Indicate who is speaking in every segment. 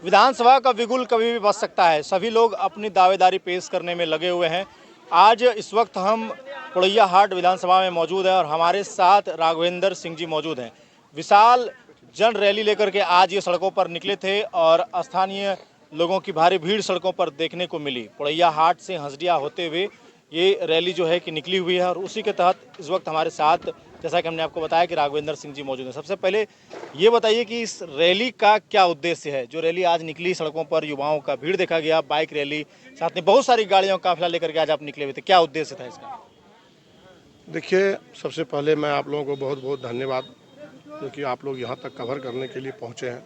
Speaker 1: विधानसभा का बिगुल कभी भी बज सकता है। सभी लोग अपनी दावेदारी पेश करने में लगे हुए हैं। आज इस वक्त हम पोड़ैया हाट विधानसभा में मौजूद हैं और हमारे साथ राघवेंद्र सिंह जी मौजूद हैं। विशाल जन रैली लेकर के आज ये सड़कों पर निकले थे और स्थानीय लोगों की भारी भीड़ सड़कों पर देखने को मिली। पोड़ैया हाट से हंसडिया होते हुए ये रैली जो है कि निकली हुई है और उसी के तहत इस वक्त हमारे साथ, जैसा कि हमने आपको बताया, कि राघवेंद्र सिंह जी मौजूद हैं। सबसे पहले ये बताइए कि इस रैली का क्या उद्देश्य है? जो रैली आज निकली सड़कों पर, युवाओं का भीड़ देखा गया, बाइक रैली, साथ में बहुत सारी गाड़ियों का काफिला लेकर के आज आप निकले हुए थे, क्या उद्देश्य था इसका?
Speaker 2: देखिए, सबसे पहले मैं आप लोगों को बहुत बहुत धन्यवाद, क्योंकि आप लोग यहाँ तक कवर करने के लिए पहुँचे हैं।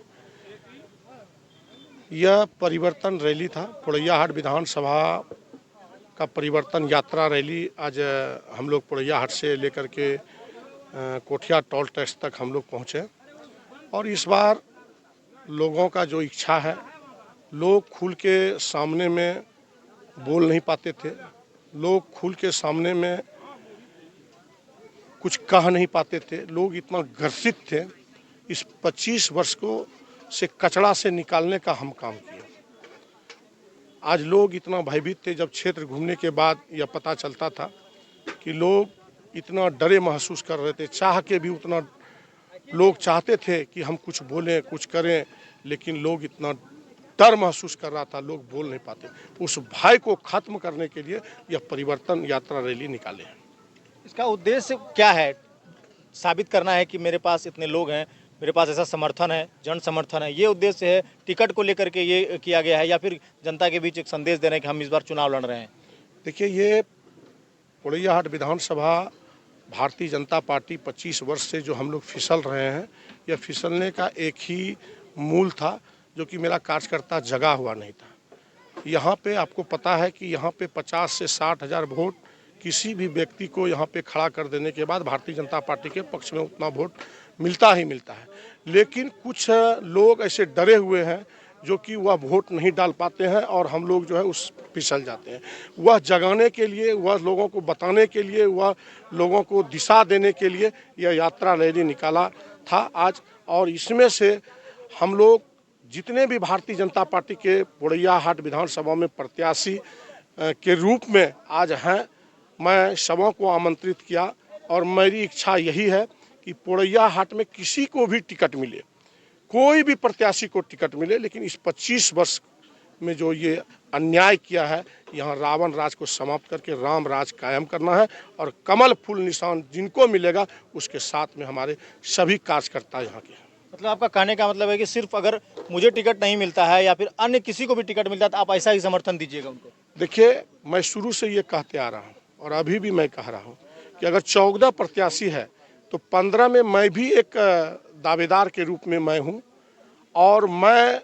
Speaker 2: यह परिवर्तन रैली था, पोड़ैया हाट विधानसभा का परिवर्तन यात्रा रैली। आज हम लोग पोड़ैया हाट से लेकर के कोठिया टोल टैक्स तक हम लोग पहुँचे और इस बार लोगों का जो इच्छा है, लोग खुल के सामने में बोल नहीं पाते थे, लोग खुल के सामने में कुछ कह नहीं पाते थे, लोग इतना ग्रसित थे। इस 25 वर्ष को से कचरा से निकालने का हम काम किया। आज लोग इतना भयभीत थे, जब क्षेत्र घूमने के बाद यह पता चलता था कि लोग इतना डरे महसूस कर रहे थे। चाह के भी उतना लोग चाहते थे कि हम कुछ बोलें, कुछ करें, लेकिन लोग इतना डर महसूस कर रहा था, लोग बोल नहीं पाते। उस भय को खत्म करने के लिए यह परिवर्तन यात्रा रैली निकाले हैं।
Speaker 1: इसका उद्देश्य क्या है? साबित करना है कि मेरे पास इतने लोग हैं, मेरे पास ऐसा समर्थन है, जन समर्थन है, ये उद्देश्य है? टिकट को लेकर के ये किया गया है या फिर जनता के बीच एक संदेश देना है कि हम इस बार चुनाव लड़ रहे हैं?
Speaker 2: देखिए, ये पोड़ैया हाट विधानसभा भारतीय जनता पार्टी 25 वर्ष से जो हम लोग फिसल रहे हैं, यह फिसलने का एक ही मूल था, जो कि मेरा कार्यकर्ता जगा हुआ नहीं था। यहाँ पे आपको पता है कि यहाँ पे 50 से 60 हज़ार वोट किसी भी व्यक्ति को यहाँ पे खड़ा कर देने के बाद भारतीय जनता पार्टी के पक्ष में उतना वोट मिलता ही मिलता है। लेकिन कुछ लोग ऐसे डरे हुए हैं जो कि वह वोट नहीं डाल पाते हैं और हम लोग जो है उस फिसल जाते हैं। वह जगाने के लिए, वह लोगों को बताने के लिए, वह लोगों को दिशा देने के लिए यह यात्रा रैली निकाला था आज। और इसमें से हम लोग जितने भी भारतीय जनता पार्टी के पोड़ैया हाट विधानसभा में प्रत्याशी के रूप में आज हैं, मैं सबों को आमंत्रित किया और मेरी इच्छा यही है कि पोड़ैया हाट में किसी को भी टिकट मिले, कोई भी प्रत्याशी को टिकट मिले, लेकिन इस 25 वर्ष में जो ये अन्याय किया है, यहाँ रावण राज को समाप्त करके राम राज कायम करना है और कमल फूल निशान जिनको मिलेगा उसके साथ में हमारे सभी कार्यकर्ता यहाँ के हैं।
Speaker 1: मतलब आपका कहने का मतलब है कि सिर्फ अगर मुझे टिकट नहीं मिलता है या फिर अन्य किसी को भी टिकट मिलता है तो आप ऐसा ही समर्थन दीजिएगा उनको?
Speaker 2: देखिए, मैं शुरू से ये कहते आ रहा हूँ और अभी भी मैं कह रहा हूँ कि अगर 14 प्रत्याशी है तो 15 में मैं भी एक दावेदार के रूप में मैं हूँ और मैं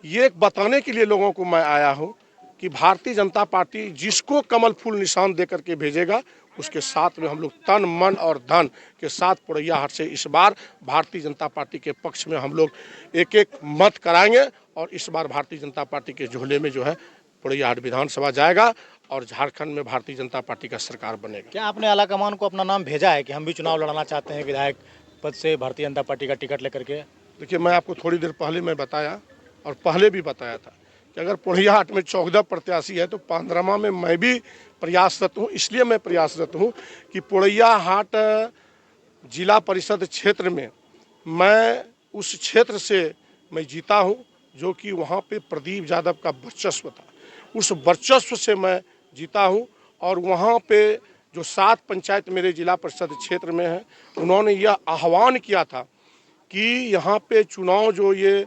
Speaker 2: ये बताने के लिए लोगों को मैं आया हूँ कि भारतीय जनता पार्टी जिसको कमल फूल निशान दे करके भेजेगा उसके साथ में हम लोग तन मन और धन के साथ पोड़ैया हाट से इस बार भारतीय जनता पार्टी के पक्ष में हम लोग एक एक मत कराएंगे और इस बार भारतीय जनता पार्टी के झोले में जो है पोड़ैया हाट विधानसभा जाएगा और झारखंड में भारतीय जनता पार्टी का सरकार बनेगा।
Speaker 1: क्या आपने आलाकमान को अपना नाम भेजा है कि हम भी चुनाव लड़ना चाहते हैं विधायक पद से भारतीय जनता पार्टी का टिकट लेकर के?
Speaker 2: देखिए, मैं आपको थोड़ी देर पहले मैं बताया और पहले भी बताया था कि अगर पोड़ैया हाट में 14 प्रत्याशी है तो 15वां में मैं भी प्रयासरत हूँ। इसलिए मैं प्रयासरत हूँ कि पोड़ैया हाट जिला परिषद क्षेत्र में मैं उस क्षेत्र से मैं जीता हूँ, जो कि वहाँ पे प्रदीप यादव का वर्चस्व था। उस वर्चस्व से मैं जीता हूँ और वहाँ पे जो 7 पंचायत मेरे जिला परिषद क्षेत्र में हैं, उन्होंने यह आह्वान किया था कि यहाँ पे चुनाव जो ये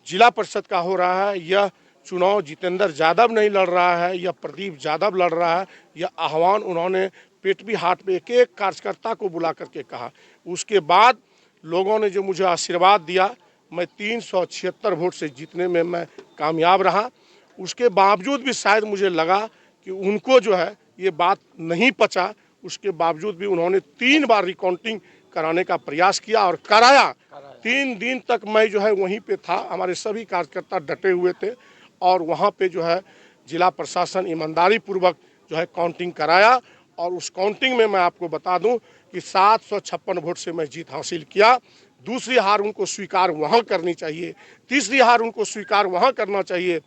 Speaker 2: जिला परिषद का हो रहा है, यह चुनाव जितेंद्र यादव नहीं लड़ रहा है, यह प्रदीप यादव लड़ रहा है। यह आह्वान उन्होंने पेटवी हाट में एक एक कार्यकर्ता को बुला करके कहा। उसके बाद लोगों ने जो मुझे आशीर्वाद दिया, मैं 376 वोट से जीतने में मैं कामयाब रहा। उसके बावजूद भी शायद मुझे लगा कि उनको जो है ये बात नहीं पचा, उसके बावजूद भी उन्होंने 3 बार रिकाउंटिंग कराने का प्रयास किया और कराया। 3 दिन तक मैं जो है वहीं पे था, हमारे सभी कार्यकर्ता डटे हुए थे और वहाँ पे जो है जिला प्रशासन ईमानदारी पूर्वक जो है काउंटिंग कराया और उस काउंटिंग में मैं आपको बता दूं कि 756 वोट से मैं जीत हासिल किया, दूसरी हार उनको स्वीकार वहाँ करनी चाहिए। तीसरी हार उनको स्वीकार वहाँ करना चाहिए,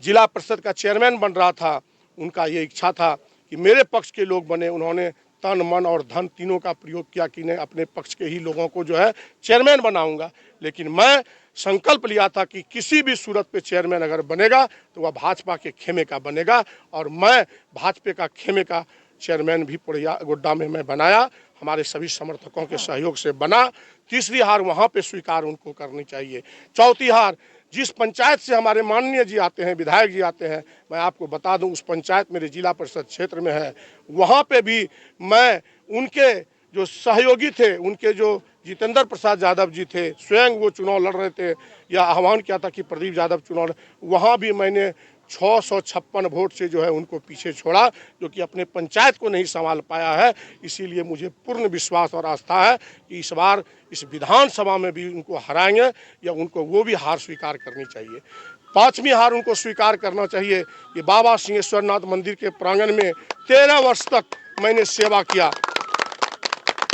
Speaker 2: जिला परिषद का चेयरमैन बन रहा था, उनका ये इच्छा था कि मेरे पक्ष के लोग बने। उन्होंने तन मन और धन तीनों का प्रयोग किया कि नहीं, अपने पक्ष के ही लोगों को जो है चेयरमैन बनाऊंगा। लेकिन मैं संकल्प लिया था कि किसी भी सूरत पे चेयरमैन अगर बनेगा तो वह भाजपा के खेमे का बनेगा, और मैं भाजपा का खेमे का चेयरमैन भी पुड़ैया गोड्डा में मैं बनाया, हमारे सभी समर्थकों के सहयोग से बना। तीसरी हार वहाँ पे स्वीकार उनको करनी चाहिए। चौथी हार, जिस पंचायत से हमारे माननीय जी आते हैं, विधायक जी आते हैं, मैं आपको बता दूं उस पंचायत मेरे जिला परिषद क्षेत्र में है। वहाँ पे भी मैं उनके जो सहयोगी थे, उनके जो जितेंद्र प्रसाद यादव जी थे, स्वयं वो चुनाव लड़ रहे थे, या आह्वान किया था कि प्रदीप यादव चुनाव, वहाँ भी मैंने 656 वोट से जो है उनको पीछे छोड़ा, जो कि अपने पंचायत को नहीं संभाल पाया है। इसीलिए मुझे पूर्ण विश्वास और आस्था है कि इस बार इस विधानसभा में भी उनको हराएंगे, या उनको वो भी हार स्वीकार करनी चाहिए। पांचवी हार उनको स्वीकार करना चाहिए कि बाबा सिंहेश्वरनाथ मंदिर के प्रांगण में 13 वर्ष तक मैंने सेवा किया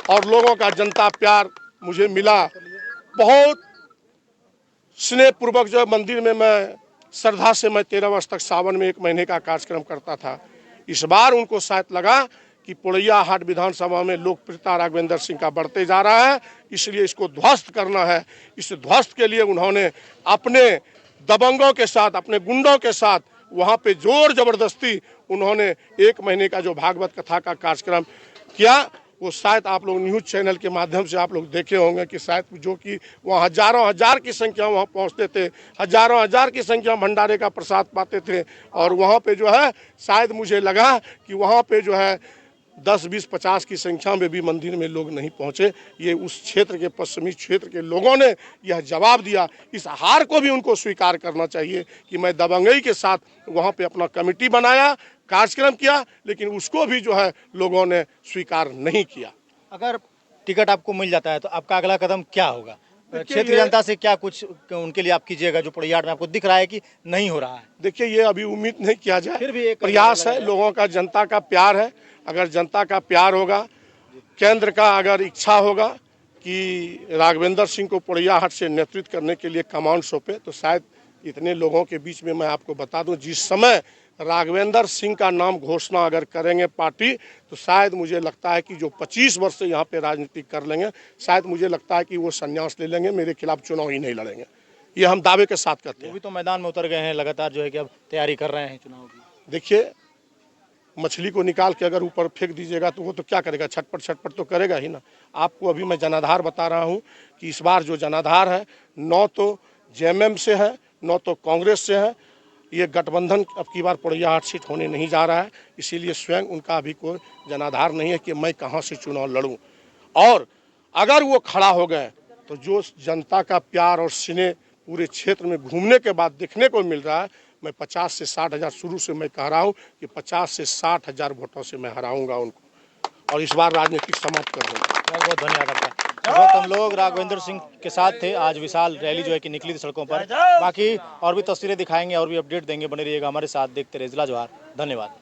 Speaker 2: और लोगों का जनता प्यार मुझे मिला। बहुत स्नेहपूर्वक जो है मंदिर में मैं श्रद्धा से मैं 13 वर्ष तक सावन में 1 महीने का कार्यक्रम करता था। इस बार उनको शायद लगा कि पुड़ैया हाट विधानसभा में लोकप्रियता राघवेंद्र सिंह का बढ़ते जा रहा है, इसलिए इसको ध्वस्त करना है। इस ध्वस्त के लिए उन्होंने अपने दबंगों के साथ, अपने गुंडों के साथ वहाँ पे जोर जबरदस्ती उन्होंने 1 महीने का जो भागवत कथा का कार्यक्रम किया, वो शायद आप लोग न्यूज़ चैनल के माध्यम से आप लोग देखे होंगे कि शायद जो कि वहाँ हजारों हजार की संख्या वहाँ पहुँचते थे, हजारों हजार की संख्या भंडारे का प्रसाद पाते थे। और वहाँ पे जो है शायद मुझे लगा कि वहाँ पे जो है 10, 20, 50 की संख्या में भी मंदिर में लोग नहीं पहुँचे। ये उस क्षेत्र के पश्चिमी क्षेत्र के लोगों ने यह जवाब दिया। इस हार को भी उनको स्वीकार करना चाहिए कि मैं दबंगई के साथ वहाँ पे अपना कमेटी बनाया, कार्यक्रम किया, लेकिन उसको भी जो है लोगों ने स्वीकार नहीं किया।
Speaker 1: अगर टिकट आपको मिल जाता है तो आपका अगला कदम क्या होगा? क्षेत्रीय जनता से क्या कुछ उनके लिए आप कीजिएगा जो पुड़ैया हाट में आपको दिख रहा है कि नहीं हो रहा है?
Speaker 2: देखिए, ये अभी उम्मीद नहीं किया जाए,
Speaker 1: फिर भी एक
Speaker 2: प्रयास है, लोगों का, जनता का प्यार है। अगर जनता का प्यार होगा, केंद्र का अगर इच्छा होगा कि राघवेंद्र सिंह को पुड़ैया हाट से नेतृत्व करने के लिए कमान सौंपे, तो शायद इतने लोगों के बीच में मैं आपको बता दूं, जिस समय राघवेंद्र सिंह का नाम घोषणा अगर करेंगे पार्टी, तो शायद मुझे लगता है कि जो 25 वर्ष से यहाँ पे राजनीति कर लेंगे, शायद मुझे लगता है कि वो संन्यास ले लेंगे, मेरे खिलाफ चुनाव ही नहीं लड़ेंगे। ये हम दावे के साथ कहते
Speaker 1: वो
Speaker 2: हैं।
Speaker 1: भी तो मैदान में उतर गए हैं लगातार, जो है कि अब तैयारी कर रहे हैं चुनाव की।
Speaker 2: देखिए, मछली को निकाल के अगर ऊपर फेंक दीजिएगा तो वो तो क्या करेगा, छटपट छटपट तो करेगा ही ना। आपको अभी मैं जनाधार बता रहा हूँ कि इस बार जो जनाधार है, 9 तो जेएमएम से है, 9 तो कांग्रेस से है। ये गठबंधन अब की बार पुड़ैया हाट सीट होने नहीं जा रहा है, इसीलिए स्वयं उनका अभी कोई जनाधार नहीं है कि मैं कहाँ से चुनाव लड़ूं। और अगर वो खड़ा हो गए तो जो जनता का प्यार और स्नेह पूरे क्षेत्र में घूमने के बाद देखने को मिल रहा है, मैं 50 से 60 हज़ार, शुरू से मैं कह रहा हूँ कि 50 से 60 हज़ार वोटों से मैं हराऊंगा उनको, और इस बार राजनीतिक समाप्त कर दूंगा।
Speaker 1: बहुत बहुत धन्यवाद आपका। इस वक्त हम लोग राघवेंद्र सिंह के साथ थे। आज विशाल रैली जो है कि निकली थी सड़कों पर। बाकी और भी तस्वीरें दिखाएंगे और भी अपडेट देंगे, बने रहिएगा हमारे साथ, देखते रहिए जिला जवाहर। धन्यवाद।